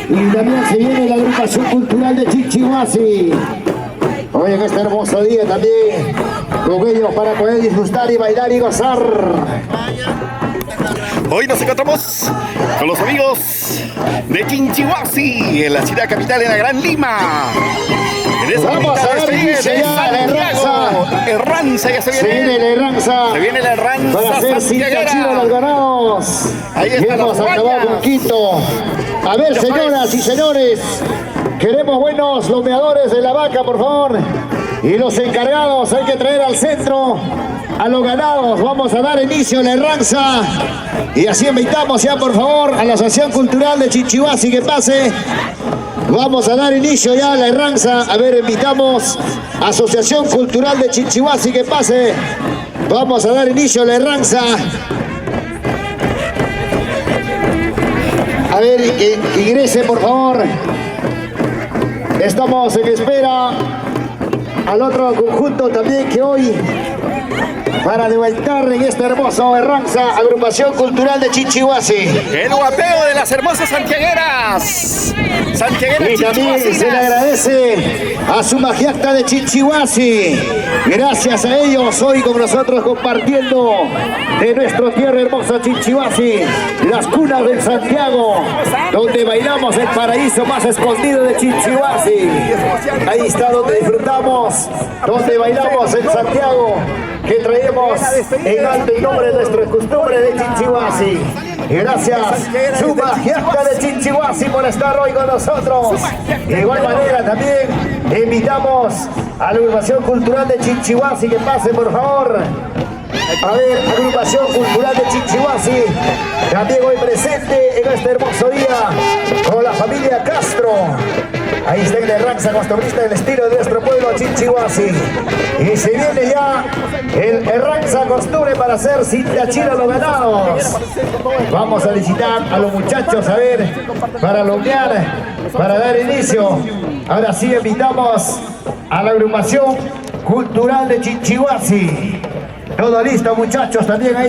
Y también se viene la agrupación cultural de Chichihuasi. Hoy en este hermoso día también con ellos para poder disfrutar y bailar y gozar. Hoy nos encontramos con los amigos de Chinchihuasi en la ciudad capital de la Gran Lima. En esa vamos a ver, dice ya la Herranza ya se viene. Se viene la Herranza. Se viene la Herranza. Para hacer cinta chiva los ganados. Ahí está. Y hemos acabado con Quito. A ver, señoras y señores, queremos buenos lomeadores de la vaca, por favor. Y los encargados hay que traer al centro a los ganados. Vamos a dar inicio a la Herranza. Y así invitamos ya, por favor, a la Asociación Cultural de Chichihuasi que pase. Vamos a dar inicio ya a la Herranza. A ver, invitamos a Asociación Cultural de Chichihuasi que pase. Vamos a dar inicio a la Herranza. A ver, que ingrese por favor. Estamos en espera al otro conjunto también que hoy para debutar en este hermoso Herranza, agrupación cultural de Chichihuasi. El guapeo de las hermosas santiagueras. Y también se le agradece a su magiacta de Chichihuasi. Gracias a ellos hoy con nosotros compartiendo de nuestra tierra hermosa Chichihuasi, las cunas del Santiago, donde bailamos el paraíso más escondido de Chichihuasi. Ahí está donde disfrutamos, donde bailamos en Santiago, que traemos en alto y nombre de nuestra costumbre de Chichihuasi. Gracias, su magiacta de Chichihuasi, por estar hoy con nosotros. De igual manera también invitamos a la agrupación cultural de Chichihuasi que pase por favor. A ver, agrupación cultural de Chichihuasi, también hoy presente en este hermoso día con la familia Castro. Ahí está el Herranza, costumbrista del estilo de nuestro pueblo Chichihuasi. Y se viene ya el Herranza costumbre para hacer cinta china a los ganados. Vamos a visitar a los muchachos, a ver, para lomear, para dar inicio. Ahora sí invitamos a la agrupación cultural de Chichihuasi. Todo listo, muchachos, también ahí.